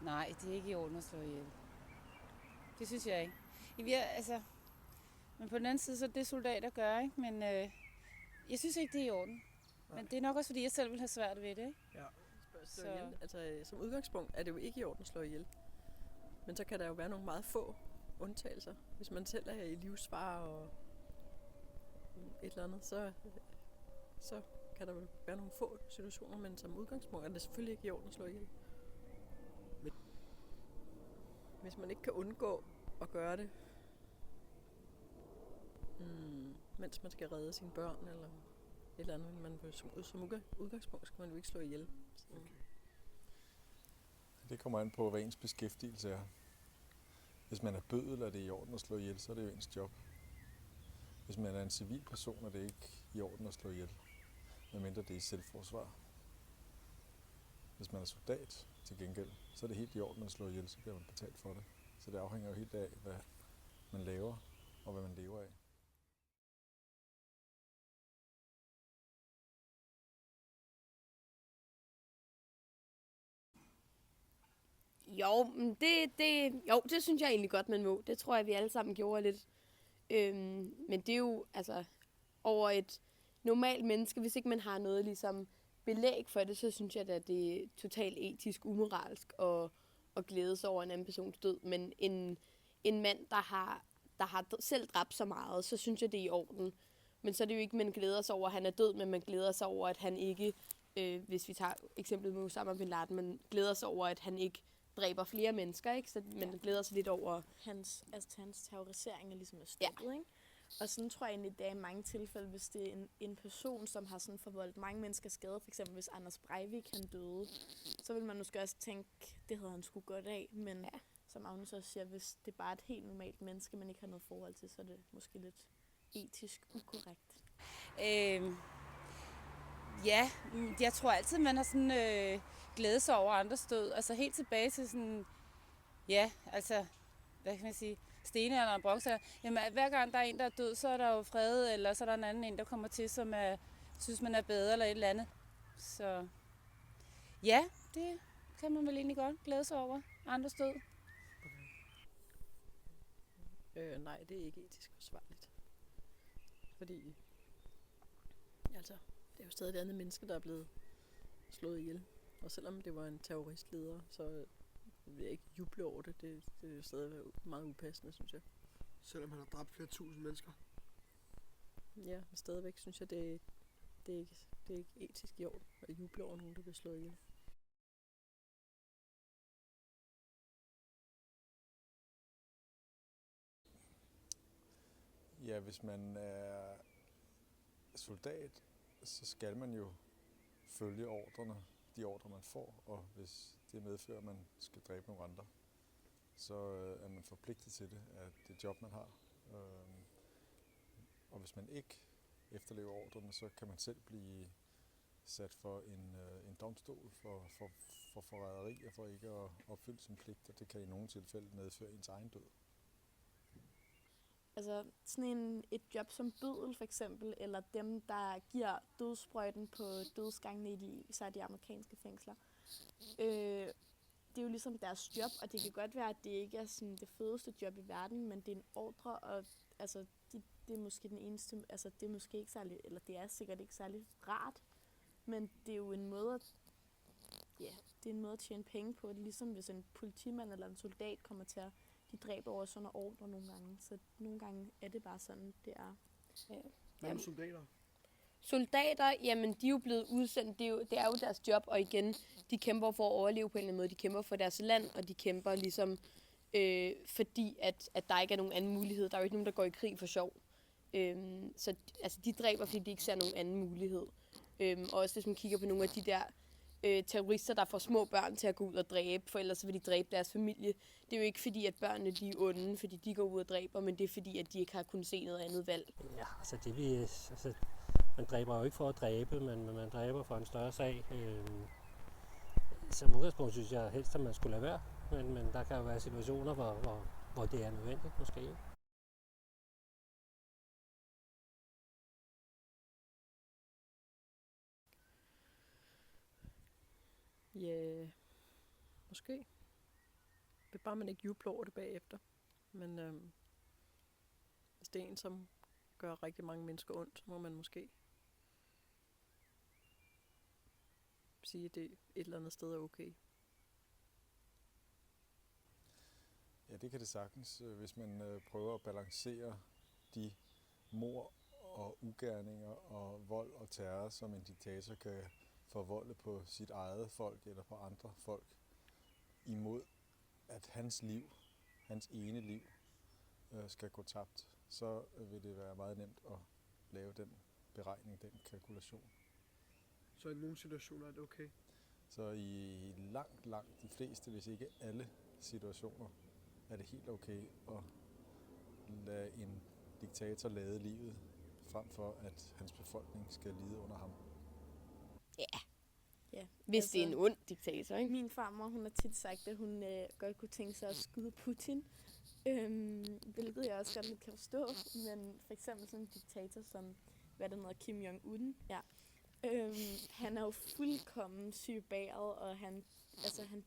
Nej, det er ikke i orden at slå ihjel. Det synes jeg ikke. Men på den anden side, så er det soldater gør, ikke? Men jeg synes ikke, det er i orden. Nej. Men det er nok også, fordi jeg selv vil have svært ved det, ikke? Ja. Slå ihjel. Altså, som udgangspunkt er det jo ikke i orden at slå ihjel. Men så kan der jo være nogle meget få undtagelser. Hvis man selv er i livsfare og et eller andet, så kan der jo være nogle få situationer, men som udgangspunkt er det selvfølgelig ikke i orden at slå ihjel. Hvis man ikke kan undgå at gøre det, mens man skal redde sine børn eller et eller andet, men som udgangspunkt skal man jo ikke slå ihjel. Okay. Det kommer an på, hvad ens beskæftigelse er. Hvis man er bøddel, er det i orden at slå ihjel, så er det jo ens job. Hvis man er en civil person, er det ikke i orden at slå ihjel, medmindre det er i selvforsvar. Hvis man er soldat til gengæld, så er det helt i orden at slå ihjel, så bliver man betalt for det. Så det afhænger jo helt af, hvad man laver og hvad man lever af. Jo, det synes jeg egentlig godt, man må. Det tror jeg, vi alle sammen gjorde lidt. Men det er jo altså over et normalt menneske, hvis ikke man har noget ligesom belæg for det, så synes jeg at det er totalt etisk umoralsk at glæde sig over en anden persons død. Men en mand, der har selv dræbt så meget, så synes jeg, det er i orden. Men så er det jo ikke, man glæder sig over, at han er død, men man glæder sig over, at han ikke, hvis vi tager eksemplet med Osama Bin Laden, man glæder sig over, at han ikke dræber flere mennesker, ikke? Så man glæder sig lidt over hans terrorisering er ligesom stoppet, ikke? Og sådan tror jeg egentlig, det er i mange tilfælde, hvis det er en person, som har sådan forvoldt mange mennesker skade, for eksempel hvis Anders Breivik han døde, så vil man måske også tænke, det havde han sgu godt af, men som Agnes også siger, hvis det er bare et helt normalt menneske, man ikke har noget forhold til, så er det måske lidt etisk ukorrekt. Ja, jeg tror altid, man har sådan glædet sig over andres død. Altså helt tilbage til sådan, ja, altså, hvad kan man sige, stenalderen og bronzealderen. Jamen, hver gang der er en, der er død, så er der jo fred, eller så er der en anden en, der kommer til, som synes, man er bedre, eller et eller andet. Så ja, det kan man vel egentlig godt glæde sig over, andres død. Okay. Nej, det er ikke etisk forsvarligt. Fordi, altså, det er jo stadig et andet menneske, der er blevet slået ihjel. Og selvom det var en terroristleder, så vil jeg ikke juble over det. Det er stadig meget upassende, synes jeg. Selvom han har dræbt flere tusind mennesker? Ja, men stadigvæk synes jeg, det er ikke etisk i orden at juble over nogen, der bliver slået ihjel. Ja, hvis man er soldat, så skal man jo følge ordrene, de ordre man får, og hvis det medfører, at man skal dræbe nogle andre, så er man forpligtet til det, at det er job, man har. Og hvis man ikke efterlever ordrene, så kan man selv blive sat for en domstol for forræderi og for ikke at opfylde sin pligt, og det kan i nogle tilfælde medføre ens egen død. Altså sådan et job som bøddel for eksempel, eller dem, der giver dødssprøjten på dødsgangene i især de amerikanske fængsler. Det er jo ligesom deres job, og det kan godt være, at det ikke er sådan det fedeste job i verden, men det er en ordre, og altså, det er måske den eneste, altså det er måske ikke særlig, eller det er sikkert ikke særlig rart, men det er jo en måde at, det er en måde at tjene penge på, ligesom hvis en politimand eller en soldat kommer til at de dræber over sådan nogle ordre nogle gange, så nogle gange er det bare sådan, det er. Hvad med soldater? Soldater, jamen de er jo blevet udsendt, det er jo deres job, og igen, de kæmper for at overleve på en eller anden måde, de kæmper for deres land, og de kæmper ligesom, fordi at der ikke er nogen anden mulighed, der er jo ikke nogen, der går i krig for sjov. Så altså, de dræber, fordi de ikke ser nogen anden mulighed. Og også hvis man kigger på nogle af de der terrorister, der får små børn til at gå ud og dræbe, for ellers vil de dræbe deres familie. Det er jo ikke fordi, at børnene de er onde, fordi de går ud og dræber, men det er fordi, at de ikke har kunnet se noget andet valg. Ja, altså man dræber jo ikke for at dræbe, men man dræber for en større sag. Som udgangspunkt synes jeg helst, at man skulle lade være, men der kan jo være situationer, hvor det er nødvendigt måske. Ja, måske. Det er bare, man ikke jubler over det bagefter. Men hvis det er en, som gør rigtig mange mennesker ondt, så må man måske sige, at det et eller andet sted er okay. Ja, det kan det sagtens, hvis man prøver at balancere de mord og ugerninger og vold og terror, som en diktator kan forvolde på sit eget folk eller på andre folk, imod at hans liv, hans ene liv, skal gå tabt, så vil det være meget nemt at lave den beregning, den kalkulation. Så i nogle situationer er det okay? Så i langt de fleste, hvis ikke alle situationer, er det helt okay at lade en diktator lade livet, frem for at hans befolkning skal lide under ham. Ja, Hvis det er en ond diktator, ikke? Min farmor, hun har tit sagt, at hun godt kunne tænke sig at skyde Putin. Hvilket jeg også godt lidt kan forstå. Men for eksempel sådan en diktator som, hvad det hedder, Kim Jong-un. Ja. Han er jo fuldkommen sygebæret, og han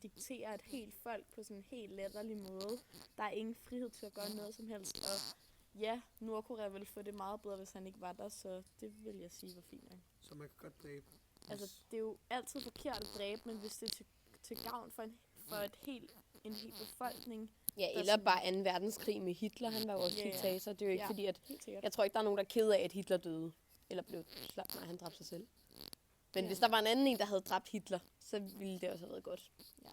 dikterer et helt folk på sådan en helt latterlig måde. Der er ingen frihed til at gøre noget som helst. Og ja, Nordkorea ville få det meget bedre, hvis han ikke var der, så det vil jeg sige var fint. Ikke? Så man kan godt dræbe. Altså, det er jo altid forkert at dræbe, men hvis det er til gavn for en hel befolkning. Ja, Der eller sådan- bare 2. verdenskrig med Hitler. Han var jo også Ja, ja. diktator. Det er jo ikke Ja. fordi, at... Helt sikkert. Jeg tror ikke, der er nogen, der er ked af, at Hitler døde. Eller blev slået. Nej, han dræbte sig selv. Men Ja. hvis der var en anden en, der havde dræbt Hitler, så ville det også have været godt. Ja.